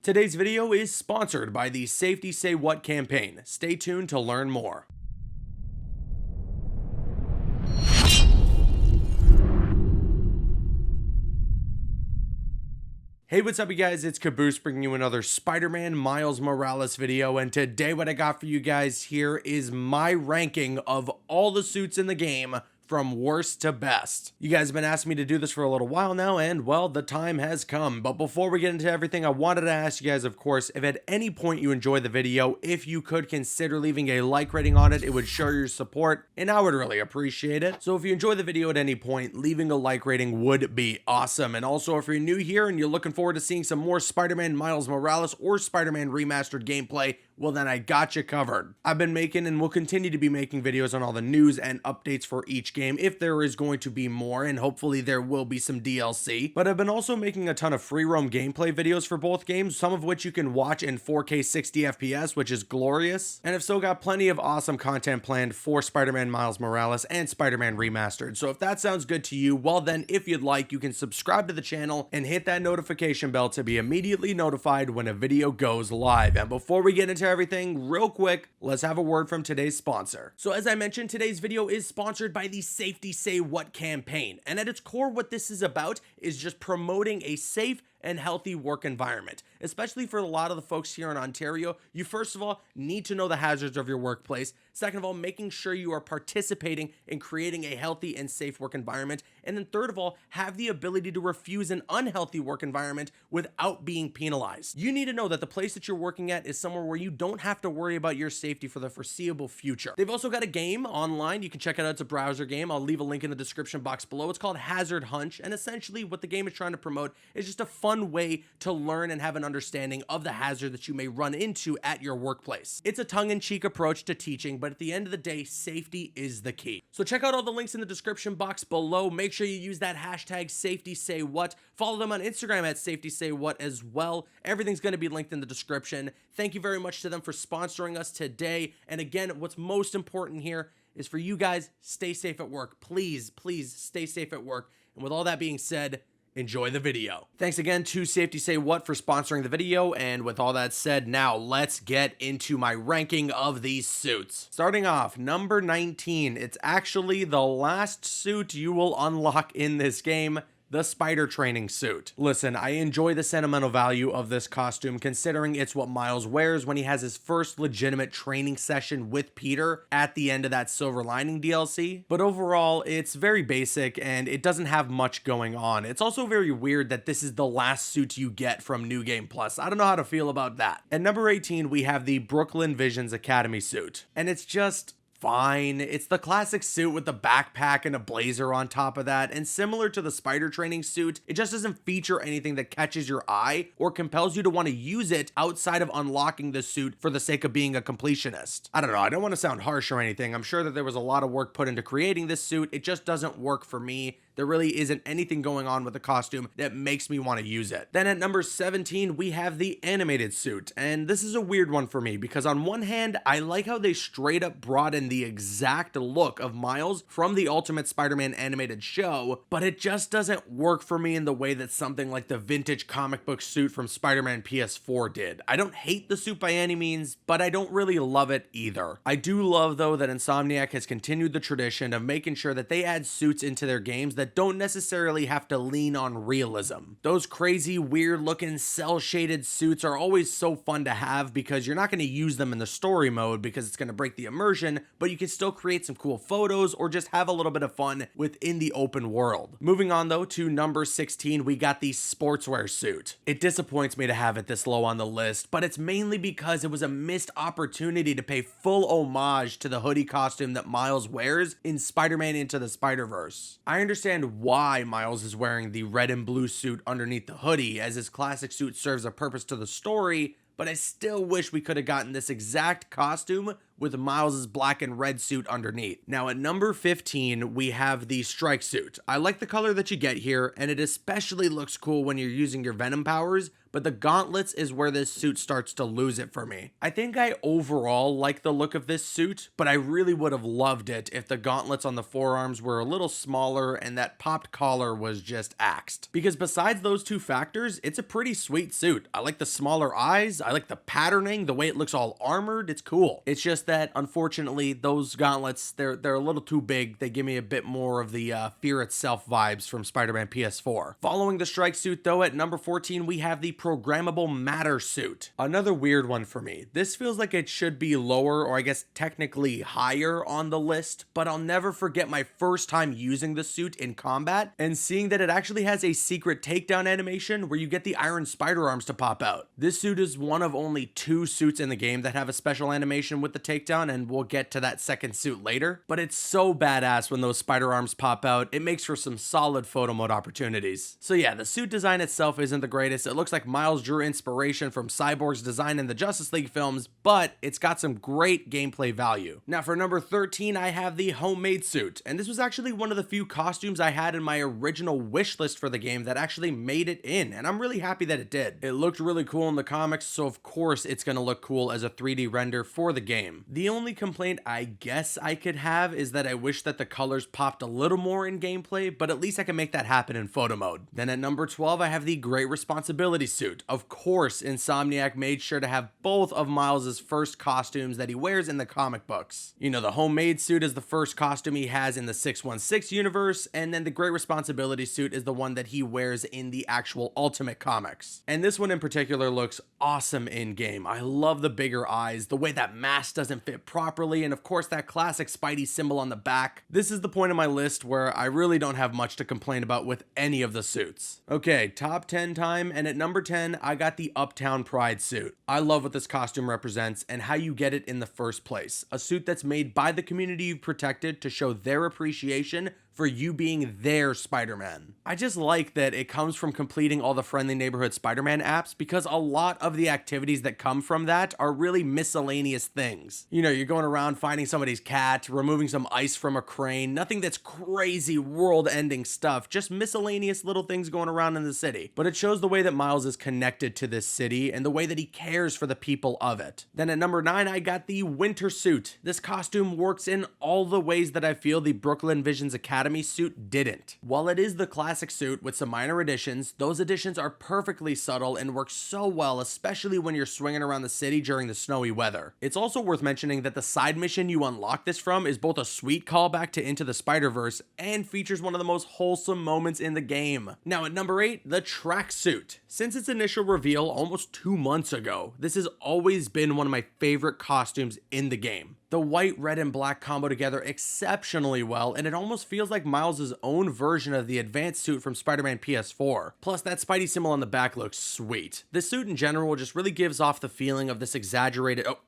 Today's video is sponsored by the Safety Say What campaign. Stay tuned to learn more. Hey, what's up you guys? It's Caboose bringing you another Spider-Man Miles Morales video, and today what I got for you guys here is my ranking of all the suits in the game from worst to best. You guys have been asking me to do this for a little while now, and well, the time has come. But before we get into everything, I wanted to ask you guys, of course, if at any point you enjoy the video, if you could consider leaving a like rating on it. It would show your support, and I would really appreciate it. So if you enjoy the video at any point, leaving a like rating would be awesome. And also, if you're new here and you're looking forward to seeing some more Spider-Man Miles Morales or Spider-Man Remastered gameplay, well then I got you covered. I've been making and will continue to be making videos on all the news and updates for each game, if there is going to be more, and hopefully there will be some DLC. But I've been also making a ton of free roam gameplay videos for both games, some of which you can watch in 4K 60 FPS, which is glorious. And I've still got plenty of awesome content planned for Spider-Man Miles Morales and Spider-Man Remastered. So if that sounds good to you, well then if you'd like, you can subscribe to the channel and hit that notification bell to be immediately notified when a video goes live. And before we get into everything, real quick, let's have a word from today's sponsor. So as I mentioned, today's video is sponsored by the Safety Say What campaign, and at its core what this is about is just promoting a safe and healthy work environment, especially for a lot of the folks here in Ontario. You first of all need to know the hazards of your workplace. Second of all, making sure you are participating in creating a healthy and safe work environment. And then third of all, have the ability to refuse an unhealthy work environment without being penalized. You need to know that the place that you're working at is somewhere where you don't have to worry about your safety for the foreseeable future. They've also got a game online. You can check it out. It's a browser game. I'll leave a link in the description box below. It's called Hazard Hunch. And essentially what the game is trying to promote is just a fun way to learn and have an understanding of the hazard that you may run into at your workplace. It's a tongue-in-cheek approach to teaching, but at the end of the day, safety is the key. So check out all the links in the description box below. Make sure you use that hashtag SafetySayWhat. Follow them on Instagram at SafetySayWhat as well. Everything's going to be linked in the description. Thank you very much to them for sponsoring us today. And again, what's most important here is for you guys, stay safe at work. Please, please stay safe at work. And with all that being said, enjoy the video. Thanks again to Safety Say What for sponsoring the video, and with all that said, now let's get into my ranking of these suits. Starting off, number 19, it's actually the last suit you will unlock in this game, the spider training suit. Listen, I enjoy the sentimental value of this costume considering it's what Miles wears when he has his first legitimate training session with Peter at the end of that Silver Lining DLC. But overall, it's very basic and it doesn't have much going on. It's also very weird that this is the last suit you get from New Game Plus. I don't know how to feel about that. At number 18, we have the Brooklyn Visions Academy suit. And it's just fine. It's the classic suit with the backpack and a blazer on top of that, and similar to the spider training suit, it just doesn't feature anything that catches your eye or compels you to want to use it outside of unlocking the suit for the sake of being a completionist. I don't know, I don't want to sound harsh or anything. I'm sure that there was a lot of work put into creating this suit. It just doesn't work for me. There really isn't anything going on with the costume that makes me want to use it. Then at number 17, we have the animated suit. And this is a weird one for me because on one hand, I like how they straight up brought in the exact look of Miles from the Ultimate Spider-Man animated show, but it just doesn't work for me in the way that something like the vintage comic book suit from Spider-Man PS4 did. I don't hate the suit by any means, but I don't really love it either. I do love though that Insomniac has continued the tradition of making sure that they add suits into their games that don't necessarily have to lean on realism. Those crazy, weird looking cell shaded suits are always so fun to have because you're not going to use them in the story mode because it's going to break the immersion, but you can still create some cool photos or just have a little bit of fun within the open world. Moving on though to number 16, we got the sportswear suit. It disappoints me to have it this low on the list, but it's mainly because it was a missed opportunity to pay full homage to the hoodie costume that Miles wears in Spider-Man Into the Spider-Verse. I understand why Miles is wearing the red and blue suit underneath the hoodie, as his classic suit serves a purpose to the story, but I still wish we could have gotten this exact costume with Miles's black and red suit underneath. Now at number 15, we have the strike suit. I like the color that you get here, and it especially looks cool when you're using your venom powers, but the gauntlets is where this suit starts to lose it for me. I think I overall like the look of this suit, but I really would have loved it if the gauntlets on the forearms were a little smaller and that popped collar was just axed. Because besides those two factors, it's a pretty sweet suit. I like the smaller eyes, I like the patterning, the way it looks all armored, it's cool. It's just that, unfortunately, those gauntlets, they're a little too big. They give me a bit more of the Fear Itself vibes from Spider-Man PS4. Following the strike suit though, at number 14, we have the programmable matter suit. Another weird one for me. This feels like it should be lower, or I guess technically higher on the list, but I'll never forget my first time using the suit in combat and seeing that it actually has a secret takedown animation where you get the iron spider arms to pop out. This suit is one of only 2 suits in the game that have a special animation with the takedown, and we'll get to that second suit later, but it's so badass when those spider arms pop out. It makes for some solid photo mode opportunities. So yeah, the suit design itself isn't the greatest. It looks like Miles drew inspiration from Cyborg's design in the Justice League films, but it's got some great gameplay value. Now for number 13, I have the homemade suit, and this was actually one of the few costumes I had in my original wish list for the game that actually made it in, and I'm really happy that it did. It looked really cool in the comics, so of course it's gonna look cool as a 3D render for the game. The only complaint I guess I could have is that I wish that the colors popped a little more in gameplay, but at least I can make that happen in photo mode. Then at number 12, I have the Great Responsibility suit. Of course, Insomniac made sure to have both of Miles's first costumes that he wears in the comic books. You know, the homemade suit is the first costume he has in the 616 universe, and then the Great Responsibility suit is the one that he wears in the actual Ultimate comics. And this one in particular looks awesome in game. I love the bigger eyes, the way that mask doesn't fit properly, and of course that classic Spidey symbol on the back. This is the point of my list where I really don't have much to complain about with any of the suits. Okay, top 10 time, and at number 10, I got the Uptown Pride suit. I love what this costume represents and how you get it in the first place. A suit that's made by the community you've protected to show their appreciation for you being their Spider-Man. I just like that it comes from completing all the Friendly Neighborhood Spider-Man apps, because a lot of the activities that come from that are really miscellaneous things. You know, you're going around finding somebody's cat, removing some ice from a crane, nothing that's crazy world-ending stuff, just miscellaneous little things going around in the city. But it shows the way that Miles is connected to this city and the way that he cares for the people of it. Then at number 9, I got the Winter suit. This costume works in all the ways that I feel the Brooklyn Visions Academy suit didn't. While it is the classic suit with some minor additions, those additions are perfectly subtle and work so well, especially when you're swinging around the city during the snowy weather. It's also worth mentioning that the side mission you unlock this from is both a sweet callback to Into the Spider-Verse and features one of the most wholesome moments in the game. Now at number 8, the tracksuit. Since its initial reveal almost 2 months ago, this has always been one of my favorite costumes in the game. The white, red, and black combo together exceptionally well, and it almost feels like Miles' own version of the advanced suit from Spider-Man PS4. Plus, that Spidey symbol on the back looks sweet. This suit in general just really gives off the feeling of this exaggerated— oh,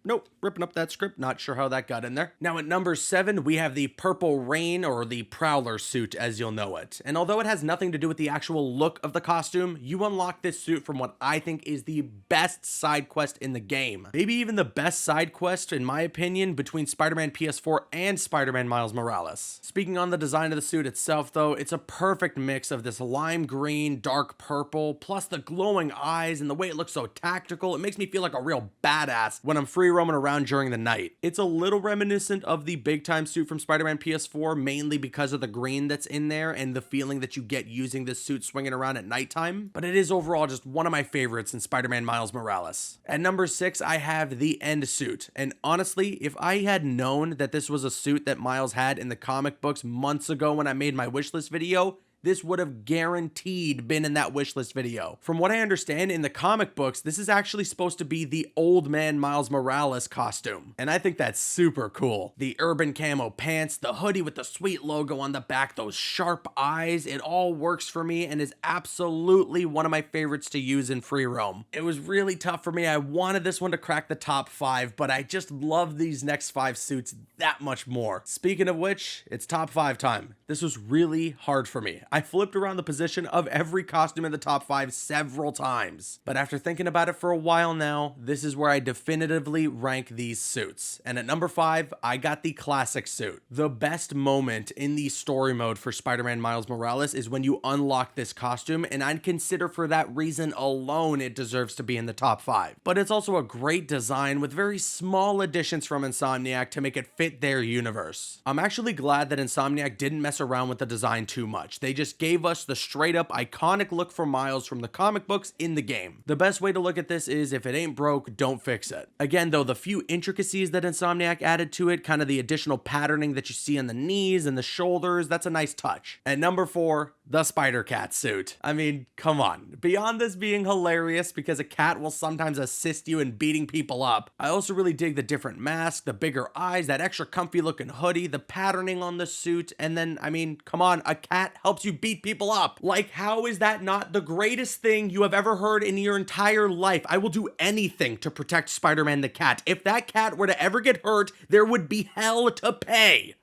nope, ripping up that script, not sure how that got in there. Now at number 7, we have the Purple Rain, or the Prowler suit as you'll know it. And although it has nothing to do with the actual look of the costume, you unlock this suit from what I think is the best side quest in the game. Maybe even the best side quest, in my opinion, between Spider-Man PS4 and Spider-Man Miles Morales. Speaking on the design of the suit itself though, it's a perfect mix of this lime green, dark purple, plus the glowing eyes and the way it looks so tactical. It makes me feel like a real badass when I'm free roaming around during the night. It's a little reminiscent of the big time suit from Spider-Man PS4, mainly because of the green that's in there and the feeling that you get using this suit swinging around at nighttime, but it is overall just one of my favorites in Spider-Man Miles Morales. At number 6, I have the End suit, and honestly, if I had known that this was a suit that Miles had in the comic books months ago when I made my wishlist video, this would have guaranteed been in that wishlist video. From what I understand, in the comic books, this is actually supposed to be the old man Miles Morales costume, and I think that's super cool. The urban camo pants, the hoodie with the sweet logo on the back, those sharp eyes, it all works for me and is absolutely one of my favorites to use in free roam. It was really tough for me. I wanted this one to crack the top 5, but I just love these next 5 suits that much more. Speaking of which, it's top 5 time. This was really hard for me. I flipped around the position of every costume in the top 5 several times. But after thinking about it for a while now, this is where I definitively rank these suits. And at number 5, I got the classic suit. The best moment in the story mode for Spider-Man Miles Morales is when you unlock this costume, and I'd consider for that reason alone it deserves to be in the top 5. But it's also a great design with very small additions from Insomniac to make it fit their universe. I'm actually glad that Insomniac didn't mess around with the design too much. They just gave us the straight up iconic look for Miles from the comic books in the game. The best way to look at this is if it ain't broke, don't fix it. Again though, the few intricacies that Insomniac added to it, kind of the additional patterning that you see on the knees and the shoulders, that's a nice touch. At number 4, the Spider-Cat suit. I mean, come on. Beyond this being hilarious because a cat will sometimes assist you in beating people up, I also really dig the different mask, the bigger eyes, that extra comfy looking hoodie, the patterning on the suit, and then, I mean, come on, a cat helps you beat people up. Like, how is that not the greatest thing you have ever heard in your entire life? I will do anything to protect Spider-Man the cat. If that cat were to ever get hurt, there would be hell to pay.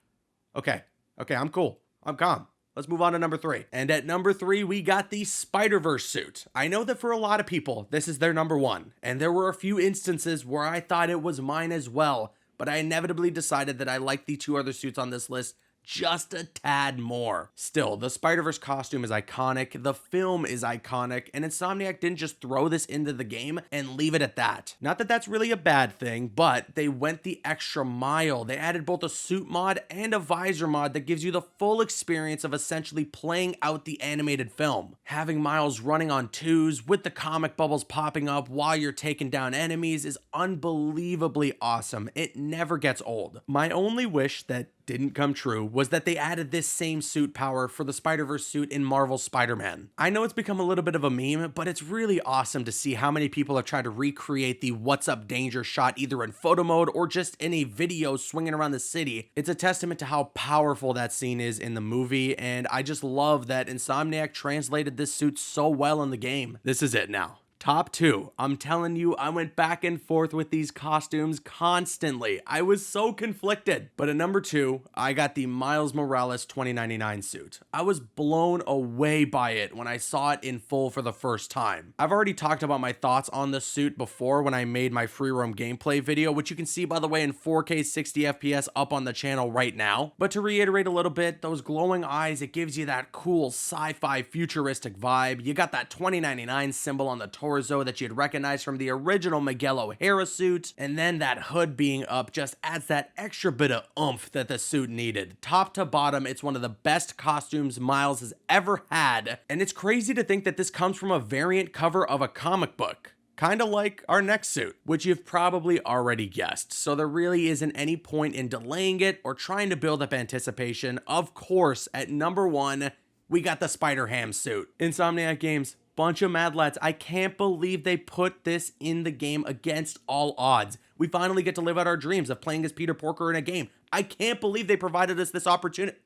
Okay, I'm cool. I'm calm. Let's move on to number 3. And at number 3, we got the Spider-Verse suit. I know that for a lot of people, this is their number 1. And there were a few instances where I thought it was mine as well. But I inevitably decided that I liked the 2 other suits on this list just a tad more. Still, the Spider-Verse costume is iconic, the film is iconic, and Insomniac didn't just throw this into the game and leave it at that. Not that that's really a bad thing, but they went the extra mile. They added both a suit mod and a visor mod that gives you the full experience of essentially playing out the animated film. Having Miles running on 2s with the comic bubbles popping up while you're taking down enemies is unbelievably awesome. It never gets old. My only wish that didn't come true was that they added this same suit power for the Spider-Verse suit in Marvel's Spider-Man. I know it's become a little bit of a meme, but it's really awesome to see how many people have tried to recreate the "What's Up Danger" shot either in photo mode or just in a video swinging around the city. It's a testament to how powerful that scene is in the movie, and I just love that Insomniac translated this suit so well in the game. This is it now. Top 2. I'm telling you, I went back and forth with these costumes constantly. I was so conflicted. But at number 2, I got the Miles Morales 2099 suit. I was blown away by it when I saw it in full for the first time. I've already talked about my thoughts on the suit before when I made my free roam gameplay video, which you can see, by the way, in 4K 60 FPS up on the channel right now. But to reiterate a little bit, those glowing eyes, it gives you that cool sci-fi futuristic vibe. You got that 2099 symbol on the torso that you'd recognize from the original Miguel O'Hara suit, and then that hood being up just adds that extra bit of oomph that the suit needed. Top to bottom, it's one of the best costumes Miles has ever had, and it's crazy to think that this comes from a variant cover of a comic book. Kinda like our next suit, which you've probably already guessed, so there really isn't any point in delaying it or trying to build up anticipation. Of course, at number 1, we got the Spider-Ham suit. Insomniac Games, bunch of mad lads. I can't believe they put this in the game against all odds. We finally get to live out our dreams of playing as Peter Porker in a game. I can't believe they provided us this opportunity.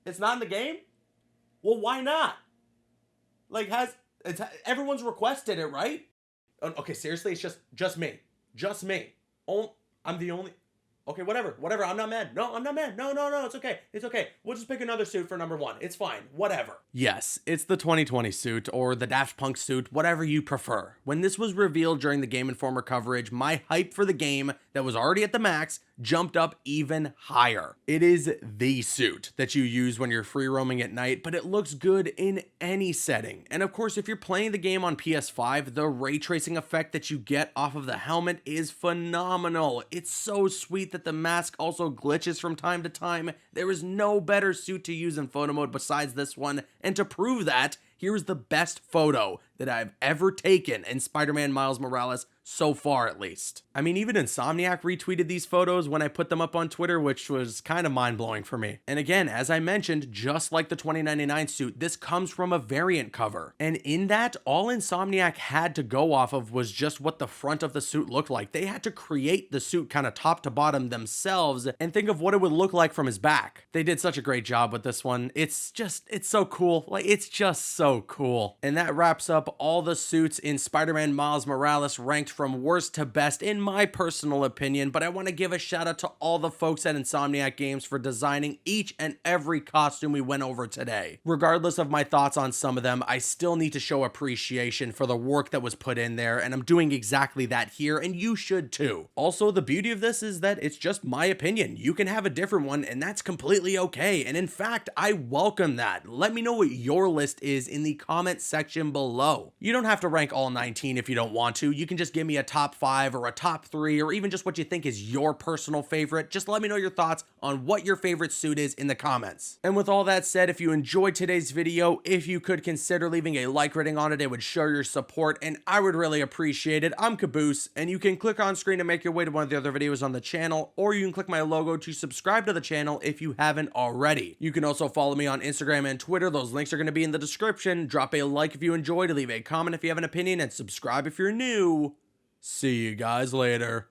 It's not in the game? Well, why not? Like, everyone's requested it, right? Okay, seriously, it's just me. Just me. I'm the only... Okay, whatever, I'm not mad. No, I'm not mad. No, it's okay. We'll just pick another suit for number 1. It's fine, whatever. Yes, it's the 2020 suit, or the Daft Punk suit, whatever you prefer. When this was revealed during the Game Informer coverage, my hype for the game, that was already at the max, jumped up even higher. It is the suit that you use when you're free roaming at night, but it looks good in any setting. And of course, if you're playing the game on PS5, the ray tracing effect that you get off of the helmet is phenomenal. It's so sweet that the mask also glitches from time to time. There is no better suit to use in photo mode besides this one, and to prove that, here's the best photo that I've ever taken in Spider-Man Miles Morales so far, at least. I mean, even Insomniac retweeted these photos when I put them up on Twitter, which was kind of mind-blowing for me. And again, as I mentioned, just like the 2099 suit, this comes from a variant cover. And in that, all Insomniac had to go off of was just what the front of the suit looked like. They had to create the suit kind of top to bottom themselves and think of what it would look like from his back. They did such a great job with this one. It's so cool. Like, it's just so cool. And that wraps up up all the suits in Spider-Man Miles Morales ranked from worst to best in my personal opinion, but I want to give a shout out to all the folks at Insomniac Games for designing each and every costume we went over today. Regardless of my thoughts on some of them, I still need to show appreciation for the work that was put in there, and I'm doing exactly that here, and you should too. Also, the beauty of this is that it's just my opinion. You can have a different one, and that's completely okay, and in fact, I welcome that. Let me know what your list is in the comment section below. You don't have to rank all 19 if you don't want to. You can just give me a top 5 or a top 3 or even just what you think is your personal favorite. Just let me know your thoughts on what your favorite suit is in the comments. And with all that said, if you enjoyed today's video, if you could consider leaving a like rating on it, it would show your support and I would really appreciate it. I'm Caboose, and you can click on screen to make your way to one of the other videos on the channel, or you can click my logo to subscribe to the channel if you haven't already. You can also follow me on Instagram and Twitter. Those links are going to be in the description. Drop a like if you enjoyed, leave a comment if you have an opinion, and subscribe if you're new. See you guys later.